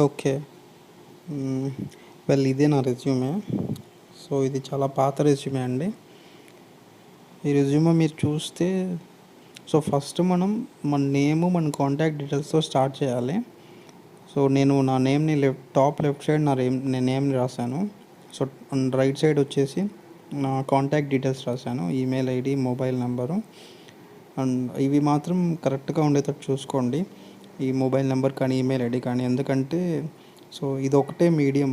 Okay. హ్మ్. ఇదే నా రెజ్యూమే. సో, ఇది చాలా పాత రెజ్యూమే అండి. ఈ రెజ్యూమే మీరు చూస్తే ఫస్ట్ మనం మన నేము, మన కాంటాక్ట్ డీటెయిల్స్‌తో స్టార్ట్ చేయాలి. సో, నేను నా నేమ్‌ని టాప్ లెఫ్ట్ సైడ్ నేను నేమ్‌ని రాశాను. సో, రైట్ సైడ్ వచ్చేసి నా కాంటాక్ట్ డీటెయిల్స్ రాశాను. Email ID, mobile number and ఇవి మాత్రం కరెక్ట్‌గా ఉండేటట్టు చూసుకోండి. ఈ మొబైల్ నెంబర్ కానీ, ఈమెయిల్ ఐడీ కానీ. ఎందుకంటే ఇదొకటే మీడియం.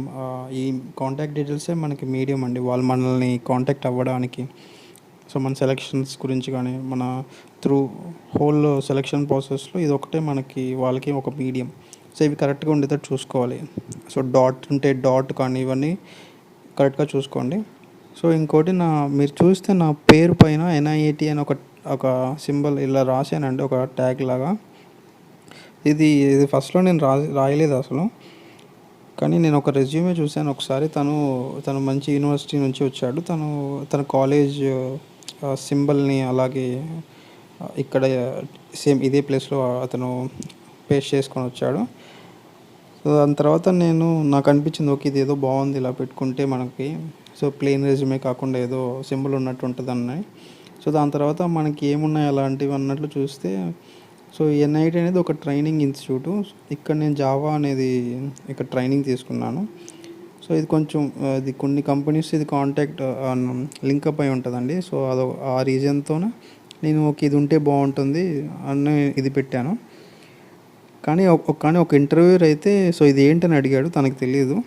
ఈ కాంటాక్ట్ డీటెయిల్సే మనకి మీడియం అండి. వాళ్ళు మనల్ని కాంటాక్ట్ అవ్వడానికి. మన సెలక్షన్స్ గురించి కానీ, మన త్రూ హోల్ సెలక్షన్ ప్రాసెస్‌లో ఇదొకటే మనకి వాళ్ళకి ఒక మీడియం. ఇవి కరెక్ట్‌గా ఉండేటట్టు చూసుకోవాలి. డాట్ ఉంటే డాట్ కానీ ఇవన్నీ కరెక్ట్‌గా చూసుకోండి. ఇంకోటి మీరు చూస్తే నా పేరు పైన ఎన్ఐఏటీ అని ఒక ఒక సింబల్ ఇలా రాశానండి, ఒక ట్యాగ్ లాగా. ఇది ఫస్ట్‌లో నేను రాయలేదు అసలు. కానీ నేను ఒక రెజ్యూమే చూశాను ఒకసారి. తను మంచి యూనివర్సిటీ నుంచి వచ్చాడు. తన కాలేజ్ సింబల్‌ని అలాగే ఇక్కడ సేమ్ ఇదే ప్లేస్‌లో అతను పేస్ట్ చేసుకొని వచ్చాడు. దాని తర్వాత నాకు అనిపించింది, ఓకే, ఇదేదో బాగుంది ఇలా పెట్టుకుంటే మనకి. ప్లెయిన్ రెజ్యూమే కాకుండా ఏదో సింబల్ ఉన్నట్టు ఉంటుందని. దాని తర్వాత మనకి ఏమున్నాయి అలాంటివి అన్నట్లు చూస్తే ఎన్ఐటి అనేది ఒక ట్రైనింగ్ ఇన్స్టిట్యూటు. ఇక్కడ నేను జావా అనేది ఇక్కడ ట్రైనింగ్ తీసుకున్నాను. ఇది కొంచెం ఇది కొన్ని కంపెనీస్ ఇది కాంటాక్ట్ లింకప్ అయి ఉంటుందండి. ఆ రీజన్తోనే నేను ఓకే ఇది ఉంటే బాగుంటుంది అని ఇది పెట్టాను. కానీ ఒక ఇంటర్వ్యూయర్ అయితే ఇది ఏంటని అడిగాడు, తనకు తెలియదు.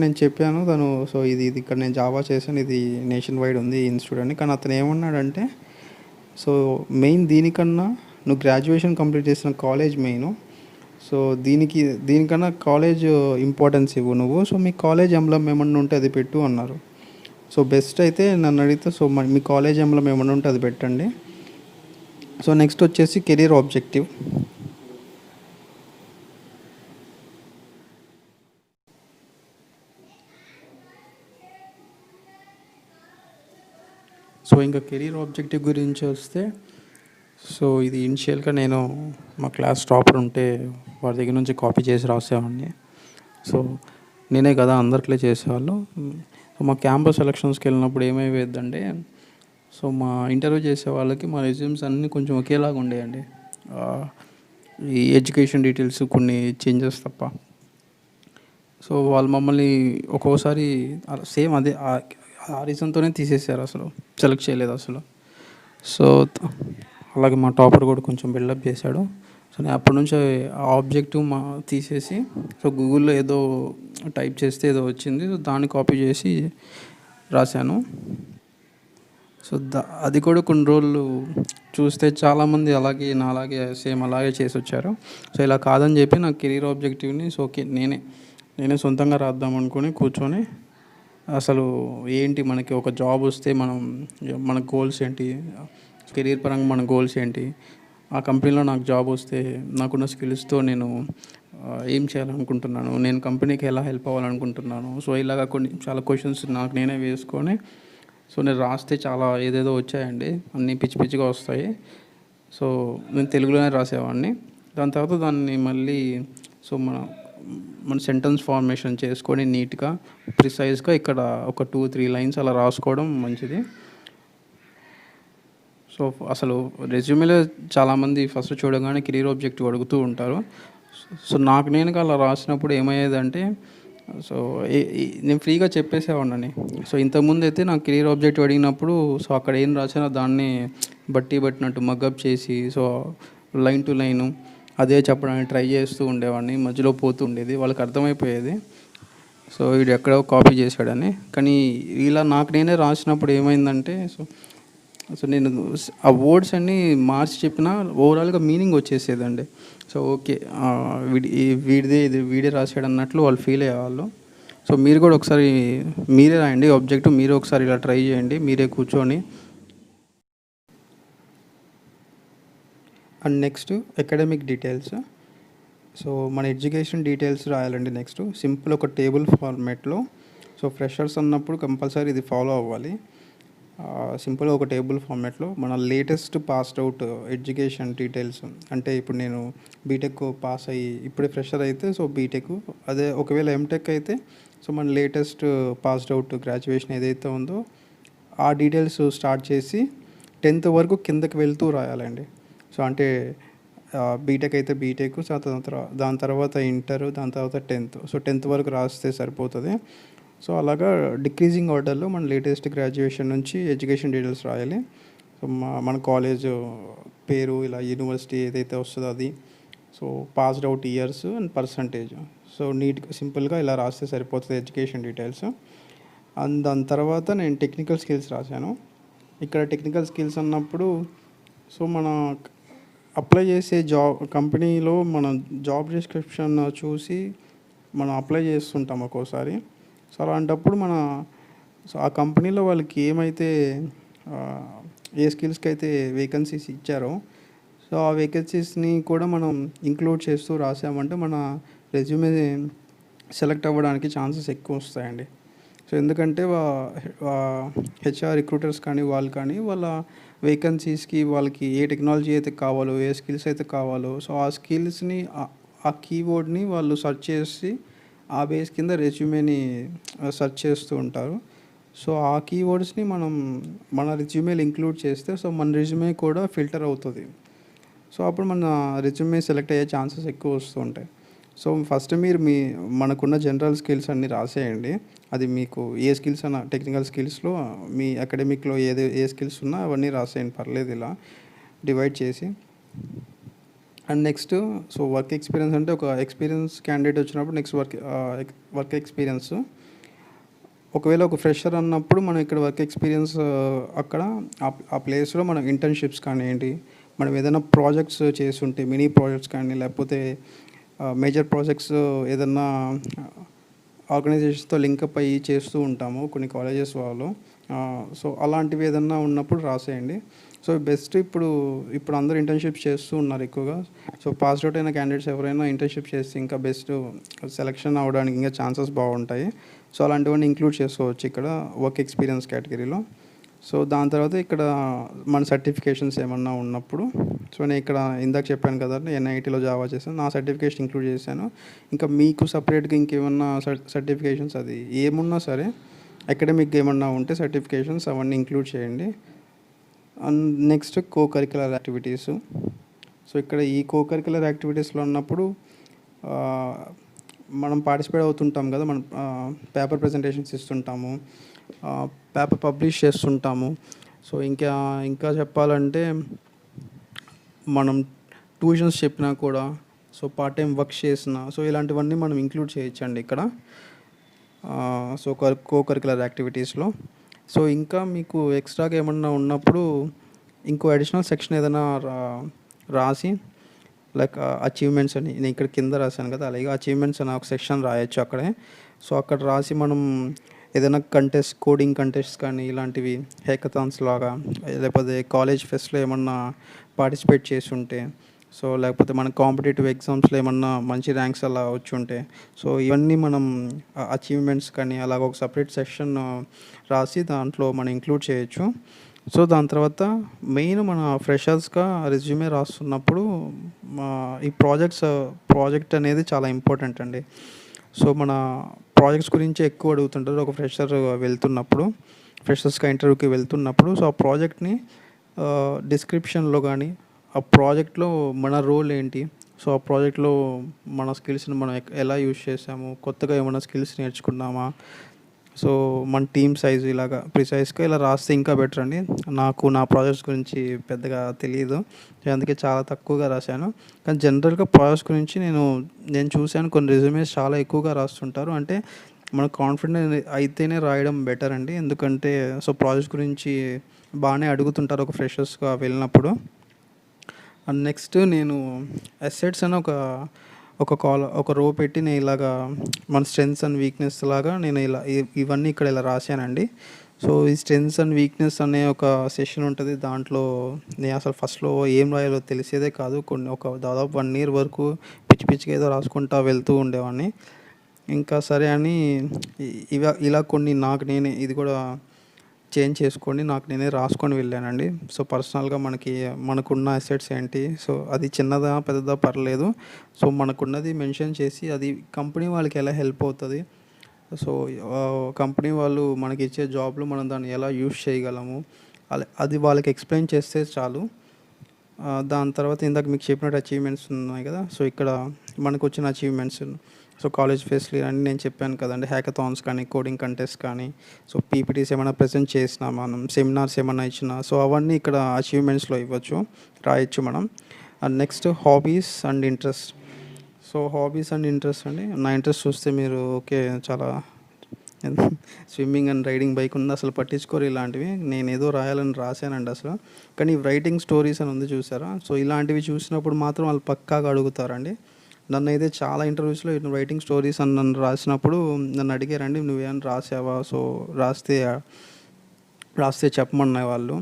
నేను చెప్పాను. తను ఇది ఇక్కడ నేను జావా చేశాను, ఇది నేషన్ వైడ్ ఉంది ఈ ఇన్స్టిట్యూట్ అని. కానీ అతను ఏమన్నాడంటే మెయిన్ దీనికన్నా నువ్వు గ్రాడ్యుయేషన్ కంప్లీట్ చేసిన కాలేజ్ మెయిను. దీనికన్నా కాలేజ్ ఇంపార్టెన్స్ ఇవ్వు నువ్వు. మీ కాలేజ్ ఎంబ్లమ్ ఏమన్నా ఉంటే అది పెట్టు అన్నారు. బెస్ట్ అయితే నన్ను అడిగితే మీ కాలేజ్ ఎంబ్లమ్ ఏమన్నా ఉంటే అది పెట్టండి. నెక్స్ట్ వచ్చేసి కెరీర్ ఆబ్జెక్టివ్. ఇంకా కెరీర్ ఆబ్జెక్టివ్ గురించి వస్తే ఇది ఇనిషియల్గా నేను మా క్లాస్ టాపర్ ఉంటే వాడి దగ్గర నుంచి కాపీ చేసి రాసేవాడిని. నేనే కదా అందరికీ చేసేవాళ్ళు. మా క్యాంపస్ సెలక్షన్స్కి వెళ్ళినప్పుడు ఏమైపోయేదంటే మా ఇంటర్వ్యూ చేసే వాళ్ళకి మా రెజ్యూమ్స్ అన్నీ కొంచెం ఒకేలాగా ఉండేయండి. ఈ ఎడ్యుకేషన్ డీటెయిల్స్ కొన్ని చేంజెస్ తప్ప. వాళ్ళు మమ్మల్ని ఒక్కోసారి సేమ్ అదే ఆ రీజన్తోనే తీసేసారు, అసలు సెలెక్ట్ చేయలేదు అసలు. అలాగే మా టాపర్ కూడా కొంచెం బిల్డప్ చేశాడు. నేను అప్పటి నుంచి ఆ ఆబ్జెక్టివ్ తీసేసి గూగుల్లో ఏదో టైప్ చేస్తే ఏదో వచ్చింది, దాన్ని కాపీ చేసి రాశాను. అది కూడా కొన్ని రోజులు చూస్తే చాలామంది అలాగే సేమ్ అలాగే చేసి వచ్చారు. ఇలా కాదని చెప్పి నా కెరీర్ ఆబ్జెక్టివ్ని ఓకే నేనే సొంతంగా రాద్దాం అనుకుని కూర్చొని అసలు ఏంటి మనకి ఒక జాబ్ వస్తే మన గోల్స్ ఏంటి, కెరీర్ పరంగా మన గోల్స్ ఏంటి, ఆ కంపెనీలో నాకు జాబ్ వస్తే నాకున్న స్కిల్స్తో నేను ఏం చేయాలనుకుంటున్నాను, నేను కంపెనీకి ఎలా హెల్ప్ అవ్వాలనుకుంటున్నాను. ఇలాగ చాలా క్వశ్చన్స్ నాకు నేనే వేసుకొని నేను రాస్తే చాలా ఏదేదో వచ్చాయండి, అన్నీ పిచ్చి పిచ్చిగా వస్తాయి. నేను తెలుగులోనే రాసేవాడిని. దాని తర్వాత దాన్ని మళ్ళీ మన సెంటెన్స్ ఫార్మేషన్ చేసుకొని నీట్గా ప్రిసైజ్గా ఇక్కడ ఒక 2-3 లైన్స్ అలా రాసుకోవడం మంచిది. అసలు రెజ్యూమేలో చాలామంది ఫస్ట్ చూడగానే కెరీర్ ఆబ్జెక్టివ్ అడుగుతూ ఉంటారు. నాకు నేను అలా రాసినప్పుడు ఏమయ్యేదంటే నేను ఫ్రీగా చెప్పేసేవాడిని. ఇంతకుముందు అయితే నాకు కెరీర్ ఆబ్జెక్టివ్ అడిగినప్పుడు అక్కడ ఏం రాసానో దాన్ని పట్టినట్టు మగ్గప్ చేసి లైన్ టు లైను అదే చెప్పడానికి ట్రై చేస్తూ ఉండేవాడిని. మధ్యలో పోతూ ఉండేది, వాళ్ళకి అర్థమైపోయేది వీడు ఎక్కడో కాపీ చేశాడని. కానీ ఇలా నాకు నేనే రాసినప్పుడు ఏమైందంటే నేను ఆ వర్డ్స్ అన్నీ మార్చి చెప్పినా ఓవరాల్గా మీనింగ్ వచ్చేసేదండి. ఓకే వీడే రాశాడు అన్నట్లు వాళ్ళు ఫీల్ అయ్యేవాళ్ళు. మీరు కూడా ఒకసారి మీరే రాయండి ఆబ్జెక్టివ్, మీరే ఒకసారి ఇలా ట్రై చేయండి మీరే కూర్చొని. And next academic details. మన ఎడ్యుకేషన్ డీటెయిల్స్ రాయాలండి. నెక్స్ట్ సింపుల్ ఒక టేబుల్ ఫార్మాట్లో. ఫ్రెషర్స్ అన్నప్పుడు కంపల్సరీ ఇది ఫాలో అవ్వాలి. సింపుల్గా ఒక టేబుల్ ఫార్మాట్లో మన latest passed out education details, అంటే ఇప్పుడు నేను బీటెక్ పాస్ అయ్యి ఇప్పుడే ఫ్రెషర్ అయితే సో బీటెక్, అదే ఒకవేళ ఎంటెక్ అయితే సో మన లేటెస్ట్ పాస్డ్ అవుట్ గ్రాడ్యుయేషన్ ఏదైతే ఉందో ఆ డీటెయిల్స్ స్టార్ట్ చేసి 10th వరకు కిందకి వెళ్తూ రాయాలండి. సో అంటే బీటెక్ అయితే బీటెక్, సో దాని తర్వాత ఇంటర్, దాని తర్వాత 10th, సో 10th వరకు రాస్తే సరిపోతుంది. సో అలాగా డిక్రీజింగ్ ఆర్డర్లో మన లేటెస్ట్ గ్రాడ్యుయేషన్ నుంచి ఎడ్యుకేషన్ డీటెయిల్స్ రాయాలి. సో మన కాలేజ్ పేరు, ఇలా యూనివర్సిటీ ఏదైతే వస్తుందో అది, so passed out years and percentage, so నీట్గా సింపుల్గా ఇలా రాస్తే సరిపోతుంది ఎడ్యుకేషన్ డీటెయిల్స్. అండ్ దాని తర్వాత నేను టెక్నికల్ స్కిల్స్ రాశాను. ఇక్కడ టెక్నికల్ స్కిల్స్ అన్నప్పుడు సో మన అప్లై చేసే కంపెనీలో మన జాబ్ డిస్క్రిప్షన్ చూసి మనం అప్లై చేస్తుంటాం ఒక్కోసారి. సో అలాంటప్పుడు సో ఆ కంపెనీలో వాళ్ళకి ఏమైతే ఏ స్కిల్స్కి అయితే వేకెన్సీస్ ఇచ్చారో సో ఆ వేకెన్సీస్ని కూడా మనం ఇంక్లూడ్ చేస్తూ రాసామంటే మన రెజ్యూమే సెలెక్ట్ అవ్వడానికి ఛాన్సెస్ ఎక్కువ వస్తాయండి. సో ఎందుకంటే హెచ్ఆర్ రిక్రూటర్స్ కానీ వాళ్ళు కానీ వాళ్ళ వేకెన్సీస్కి వాళ్ళకి ఏ టెక్నాలజీ అయితే కావాలో, ఏ స్కిల్స్ అయితే కావాలో, సో ఆ స్కిల్స్ని ఆ కీవర్డ్ని వాళ్ళు సెర్చ్ చేసి ఆ బేస్ కింద రెజ్యూమేని సెర్చ్ చేస్తూ ఉంటారు. సో ఆ కీవర్డ్స్ని మన రెజ్యూమేలో ఇంక్లూడ్ చేస్తే సో మన రెజ్యూమే కూడా ఫిల్టర్ అవుతుంది. సో అప్పుడు మన రెజ్యూమే సెలెక్ట్ అయ్యే ఛాన్సెస్ ఎక్కువ వస్తూ ఉంటాయి. సో ఫస్ట్ మీరు మనకున్న జనరల్ స్కిల్స్ అన్నీ రాసేయండి. అది మీకు ఏ స్కిల్స్ అన్న టెక్నికల్ స్కిల్స్లో మీ అకాడమిక్లో ఏ స్కిల్స్ ఉన్నా అవన్నీ రాసేయండి, పర్లేదు ఇలా డివైడ్ చేసి. And next so work experience అంటే ఒక ఎక్స్పీరియన్స్ క్యాండిడేట్ వచ్చినప్పుడు నెక్స్ట్ వర్క్ ఎక్స్పీరియన్స్. ఒకవేళ ఒక ఫ్రెషర్ అన్నప్పుడు మనం ఇక్కడ వర్క్ ఎక్స్పీరియన్స్ అక్కడ ఆ ప్లేస్లో మనం ఇంటర్న్షిప్స్ కానివ్వండి, మనం ఏదైనా ప్రాజెక్ట్స్ చేస్తుంటే మినీ ప్రాజెక్ట్స్ కానీ లేకపోతే మేజర్ ప్రాజెక్ట్స్ ఏదన్నా ఆర్గనైజేషన్స్తో లింకప్ అయ్యి చేస్తూ ఉంటాము కొన్ని కాలేజెస్ వాళ్ళు. సో అలాంటివి ఏదన్నా ఉన్నప్పుడు రాసేయండి. సో బెస్ట్ ఇప్పుడు అందరూ ఇంటర్న్షిప్స్ చేస్తూ ఉన్నారు ఎక్కువగా. సో పాస్డ్ అవుట్ అయిన క్యాండిడేట్స్ ఎవరైనా ఇంటర్న్షిప్ చేస్తే ఇంకా బెస్ట్ సెలెక్షన్ అవ్వడానికి ఇంకా ఛాన్సెస్ బాగుంటాయి. సో అలాంటివన్నీ ఇంక్లూడ్ చేసుకోవచ్చు ఇక్కడ వర్క్ ఎక్స్పీరియన్స్ కేటగిరీలో. సో దాని తర్వాత ఇక్కడ మన సర్టిఫికేషన్స్ ఏమన్నా ఉన్నప్పుడు సో నేను ఇక్కడ ఇందాక చెప్పాను కదా ఎన్ఐటీలో జావా చేశాను, నా సర్టిఫికేషన్ ఇంక్లూడ్ చేశాను. ఇంకా మీకు సపరేట్గా ఇంకేమన్నా సర్టిఫికేషన్స్ అది ఏమున్నా సరే అకాడమిక్ ఏమన్నా ఉంటే సర్టిఫికేషన్స్ అవన్నీ ఇంక్లూడ్ చేయండి. And next curricular activities. So ఇక్కడ ఈ కరిక్యులర్ యాక్టివిటీస్లో ఉన్నప్పుడు మనం పార్టిసిపేట్ అవుతుంటాం కదా, మనం పేపర్ ప్రజెంటేషన్స్ ఇస్తుంటాము, పేపర్ పబ్లిష్ చేస్తుంటాము. సో ఇంకా చెప్పాలంటే మనం ట్యూషన్స్ చెప్పినా కూడా, సో పార్ట్ టైం వర్క్ చేసినా, సో ఇలాంటివన్నీ మనం ఇంక్లూడ్ చేయొచ్చండి ఇక్కడ సో కరిక్యులర్ యాక్టివిటీస్లో. సో ఇంకా మీకు ఎక్స్ట్రాగా ఏమన్నా ఉన్నప్పుడు ఇంకో అడిషనల్ సెక్షన్ ఏదైనా రాసి లైక్ అచీవ్మెంట్స్ అని నేను ఇక్కడ కింద రాశాను కదా, అలాగే అచీవ్మెంట్స్ అని ఒక సెక్షన్ రాయొచ్చు అక్కడే. సో అక్కడ రాసి మనం ఏదైనా కోడింగ్ కంటెస్ట్ కానీ ఇలాంటివి హ్యాకథాన్స్ లాగా, లేకపోతే కాలేజ్ ఫెస్ట్లో ఏమన్నా పార్టిసిపేట్ చేసి ఉంటే, సో లేకపోతే మన కాంపిటేటివ్ ఎగ్జామ్స్లో ఏమన్నా మంచి ర్యాంక్స్ అలా వచ్చి ఉంటే, సో ఇవన్నీ మనం అచీవ్మెంట్స్ కానీ అలాగ ఒక సపరేట్ సెక్షన్ రాసి దాంట్లో మనం ఇంక్లూడ్ చేయొచ్చు. సో దాని తర్వాత మెయిన్ మన ఫ్రెషర్స్గా రెజ్యూమే రాస్తున్నప్పుడు ఈ ప్రాజెక్ట్ అనేది చాలా ఇంపార్టెంట్ అండి. సో మన ప్రాజెక్ట్స్ గురించి ఎక్కువ అడుగుతుంటారు ఒక ఫ్రెషర్ వెళ్తున్నప్పుడు, ఫ్రెషర్స్గా ఇంటర్వ్యూకి వెళ్తున్నప్పుడు. సో ఆ ప్రాజెక్ట్ని డిస్క్రిప్షన్లో కానీ ఆ ప్రాజెక్ట్లో మన రోల్ ఏంటి, సో ఆ ప్రాజెక్ట్లో మన స్కిల్స్ని మనం ఎలా యూజ్ చేసాము, కొత్తగా ఏమైనా స్కిల్స్ నేర్చుకున్నామా, సో మన టీమ్ సైజు ఇలాగా ప్రిసైజ్గా ఇలా రాస్తే ఇంకా బెటర్ అండి. నా ప్రాజెక్ట్స్ గురించి పెద్దగా తెలియదు, అందుకే చాలా తక్కువగా రాశాను. కానీ జనరల్గా ప్రాజెక్ట్స్ గురించి నేను చూశాను కొన్ని రెజ్యూమేస్ చాలా ఎక్కువగా రాస్తుంటారు. అంటే మనకు కాన్ఫిడెంట్ అయితేనే రాయడం బెటర్ అండి, ఎందుకంటే సో ప్రాజెక్ట్స్ గురించి బాగానే అడుగుతుంటారు ఒక ఫ్రెషర్స్గా వెళ్ళినప్పుడు. అండ్ నెక్స్ట్ నేను అసెట్స్ అని ఒక రో పెట్టి నేను ఇలాగా మన స్ట్రెంగ్స్ అండ్ వీక్నెస్ లాగా నేను ఇవన్నీ ఇక్కడ ఇలా రాశానండి. సో ఈ స్ట్రెంగ్స్ అండ్ వీక్నెస్ అనే ఒక సెషన్ ఉంటుంది, దాంట్లో నేను అసలు ఫస్ట్లో ఏం రాయాలో తెలిసేదే కాదు. దాదాపు 1 year వరకు పిచ్చిగా ఏదో రాసుకుంటా వెళ్తూ ఉండేవాడిని. ఇంకా సరే అని ఇలా కొన్ని నాకు నేనే ఇది కూడా చేంజ్ చేసుకోండి. నాకు నేనే రాసుకొని వెళ్ళానండి. సో, పర్సనల్‌గా మనకున్న అసెట్స్ ఏంటి, సో, అది చిన్నదా, పెద్దదా పర్లేదు. సో, మనకున్నది మెన్షన్ చేసి అది కంపెనీ వాళ్ళకి ఎలా హెల్ప్ అవుతది. సో, కంపెనీ వాళ్ళు మనకిచ్చే జాబ్‌లో మనం దాన్ని ఎలా యూజ్ చేయగలము, అది వాళ్ళకి ఎక్స్‌ప్లెయిన్ చేస్తే చాలు. దాని తర్వాత ఇందాక మీకు చెప్పినట్టు అచీవ్‌మెంట్స్ ఉన్నాయి కదా! సో, ఇక్కడ మనకొచ్చిన అచీవ్‌మెంట్స్, సో, కాలేజ్ ఫెస్ట్‌లు అన్నీ నేను చెప్పాను కదండీ! హ్యాకథాన్స్ కానీ, కోడింగ్ కంటెస్ట్ కానీ, సో, పీపీటీస్ ఏమైనా ప్రెజెంట్ చేసినా మనం, సెమినార్స్ ఏమన్నా ఇచ్చినా, సో, అవన్నీ ఇక్కడ అచీవ్‌మెంట్స్‌లో ఇవ్వచ్చు, రాయొచ్చు మనం. And next hobbies and interest. So, hobbies and interest అండి. నా ఇంట్రెస్ట్ చూస్తే మీరు ఓకే, చాలా స్విమ్మింగ్ అండ్ రైడింగ్ బైక్ ఉంది, అసలు పట్టించుకోరు ఇలాంటివి. నేనేదో రాయాలని రాశానండి అసలు. కానీ రైటింగ్ స్టోరీస్ అని ఉంది చూసారా? సో, ఇలాంటివి చూసినప్పుడు మాత్రం వాళ్ళు పక్కాగా అడుగుతారండి. నన్నైతే చాలా ఇంటర్వ్యూస్‌లో రైటింగ్ స్టోరీస్ అని నన్ను రాసినప్పుడు నన్ను అడిగారండి, "నువ్వేమైనా రాసావా?" సో, రాస్తే చెప్పమన్నారు వాళ్ళు.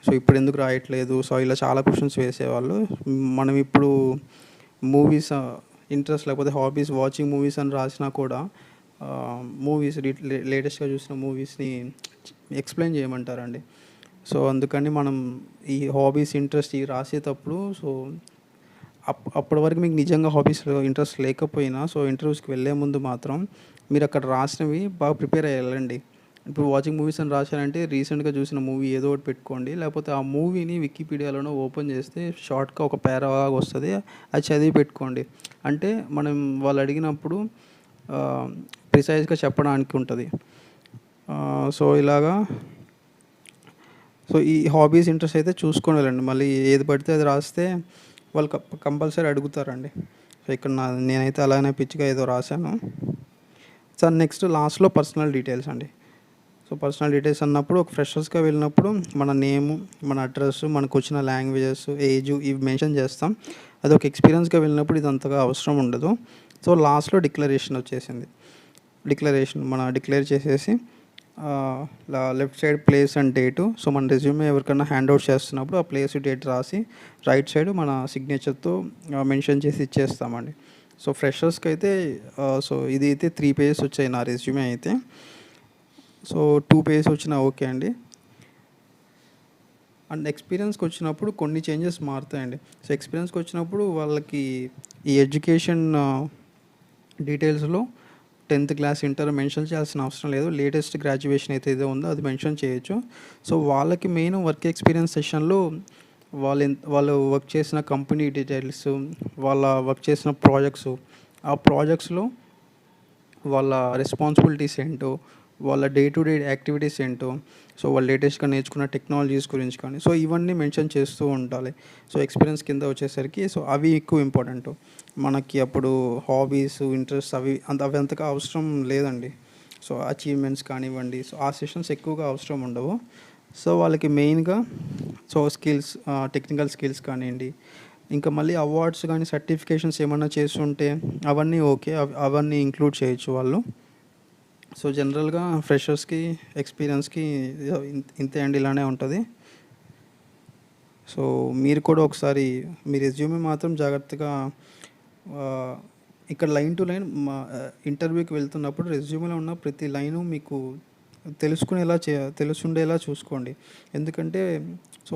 సో, ఇప్పుడెందుకు రాయట్లేదు? సో, ఇలా చాలా క్వెషన్స్ వేసేవాళ్ళు. మనం ఇప్పుడు మూవీస్ ఇంట్రెస్ట్ లేకపోతే హాబీస్ వాచింగ్ మూవీస్ అని రాసినా కూడా మూవీస్ లేటెస్ట్‌గా చూసిన మూవీస్‌ని ఎక్స్‌ప్లెయిన్ చేయమంటారండి. సో, అందుకని మనం ఈ హాబీస్, ఇంట్రెస్ట్ ఇవి రాసేటప్పుడు సో, అప్పటి వరకు మీకు నిజంగా హాబీస్‌లో ఇంట్రెస్ట్ లేకపోయినా సో, ఇంటర్వ్యూస్‌కి వెళ్ళే ముందు మాత్రం మీరక్కడ రాసినవి బాగా ప్రిపేర్ అయ్యి వెళ్ళండి. ఇప్పుడు వాచింగ్ మూవీస్ అని రాశారంటే రీసెంట్‌గా చూసిన మూవీ ఏదో ఒకటి పెట్టుకోండి. లేకపోతే ఆ మూవీని వికీపీడియాలోనో ఓపెన్ చేస్తే షార్ట్‌గా ఒక పారాలాగా వస్తది. అది చదివి పెట్టుకోండి. అంటే మనం వాళ్ళు అడిగినప్పుడు ప్రిసైజ్‌గా చెప్పడానికి ఉంటది. సో, ఇలాగా సో, ఈ హాబీస్, ఇంట్రెస్ట్ అయితే చూసుకొని వెళ్ళండి. మళ్ళీ ఏది పడితే అది రాస్తే వాళ్ళు కంపల్సరీ అడుగుతారండి. సో, ఇక్కడ నేనైతే అలానే పిచ్చిగా ఏదో రాశాను. సో, నెక్స్ట్ లాస్ట్‌లో పర్సనల్ డీటెయిల్స్ అండి. సో, పర్సనల్ డీటెయిల్స్ అన్నప్పుడు ఒక ఫ్రెషర్స్‌గా వెళ్ళినప్పుడు మన నేము, మన అడ్రస్సు, మనకొచ్చిన లాంగ్వేజెస్, ఏజు ఇవి మెన్షన్ చేస్తాం. అదొక ఎక్స్‌పీరియన్స్‌గా వెళ్ళినప్పుడు ఇది అంతగా అవసరం ఉండదు. సో, లాస్ట్‌లో డిక్లరేషన్ వచ్చేసింది. మనం డిక్లేర్ చేసేసి left side place and date. So, మన రెజ్యూమే ఎవరికైనా హ్యాండ్ అవుట్ చేస్తున్నప్పుడు ఆ ప్లేస్, డేట్ రాసి రైట్ సైడ్ మన సిగ్నేచర్‌తో మెన్షన్ చేసి ఇచ్చేస్తామండి. సో, ఫ్రెషర్స్‌కి అయితే సో, ఇది అయితే 3 పేజెస్ వచ్చాయి నా రెజ్యూమే అయితే. సో, 2 పేజెస్ వచ్చినా ఓకే అండి. అండ్ ఎక్స్‌పీరియన్స్‌కి వచ్చినప్పుడు కొన్ని చేంజెస్ మారుతాయండి. సో, ఎక్స్‌పీరియన్స్‌కి వచ్చినప్పుడు వాళ్ళకి ఈ ఎడ్యుకేషన్ డీటెయిల్స్‌లో 10th క్లాస్, ఇంటర్ మెన్షన్ చేయాల్సిన అవసరం లేదు. లేటెస్ట్ గ్రాడ్యుయేషన్ అయితే ఏదో ఉందో అది మెన్షన్ చేయొచ్చు. సో, వాళ్ళకి మెయిన్ వర్క్ ఎక్స్‌పీరియన్స్ సెషన్‌లో వాళ్ళు వర్క్ చేసిన కంపెనీ డీటెయిల్స్, వాళ్ళ వర్క్ చేసిన ఆ ప్రాజెక్ట్స్‌లో వాళ్ళ రెస్పాన్సిబిలిటీస్ ఏంటో, వాళ్ళ డే టు డే యాక్టివిటీస్ ఏంటో, సో, వాళ్ళు లేటెస్ట్‌గా నేర్చుకున్న టెక్నాలజీస్ గురించి కానీ, సో, ఇవన్నీ మెన్షన్ చేస్తూ ఉండాలి. సో, ఎక్స్‌పీరియన్స్ కింద వచ్చేసరికి సో, అవి ఎక్కువ ఇంపార్టెంటు. మనకి అప్పుడు హాబీస్, ఇంట్రెస్ట్ అవి అంతగా అవసరం లేదండి. సో, అచీవ్‌మెంట్స్ కానివ్వండి, సో, ఆ సెషన్స్ ఎక్కువగా అవసరం ఉండవు. సో, వాళ్ళకి మెయిన్‌గా సో, టెక్నికల్ స్కిల్స్ కానియండి, ఇంకా మళ్ళీ అవార్డ్స్ గానీ, సర్టిఫికేషన్స్ ఏమన్నా చేసుంటే అవన్నీ ఓకే. అవన్నీ ఇంక్లూడ్ చేయొచ్చు వాళ్ళు. సో, జనరల్‌గా ఫ్రెషర్స్‌కి, ఎక్స్‌పీరియన్స్‌కి ఇంతే అండి, ఇలానే ఉంటది. సో, మీరు కూడా ఒకసారి మీ రెజ్యూమే మాత్రం జాగ్రత్తగా ఆహ్, ఇక్కడ లైన్ టు లైన్ ఇంటర్వ్యూకి వెళ్తున్నప్పుడు రెజ్యూమ్‌లో ఉన్న ప్రతి లైను మీకు తెలిసుండేలా చూసుకోండి. ఎందుకంటే సో,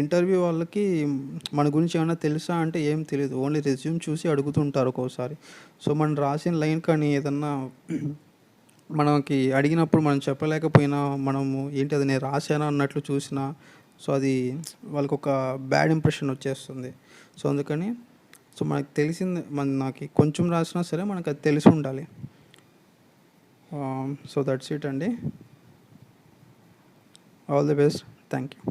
ఇంటర్వ్యూ వాళ్ళకి మన గురించి ఏమన్నా తెలుసా అంటే ఏం తెలీదు. ఓన్లీ రెజ్యూమ్ చూసి అడుగుతుంటారు ఒక్కోసారి. సో, మనం రాసిన లైన్ కానీ ఏదన్నా మనకి అడిగినప్పుడు మనం చెప్పలేకపోయినా, మనము ఏంటి అది నేను రాశానా అన్నట్లు చూసినా, సో, అది వాళ్ళకొక బ్యాడ్ ఇంప్రెషన్ వచ్చేస్తుంది. సో, అందుకని సో, నాకి కొంచెం రాసినా సరే మనకది తెలిసుండాలి. సో, దట్స్ ఇట్ అండి. All the best. Thank you.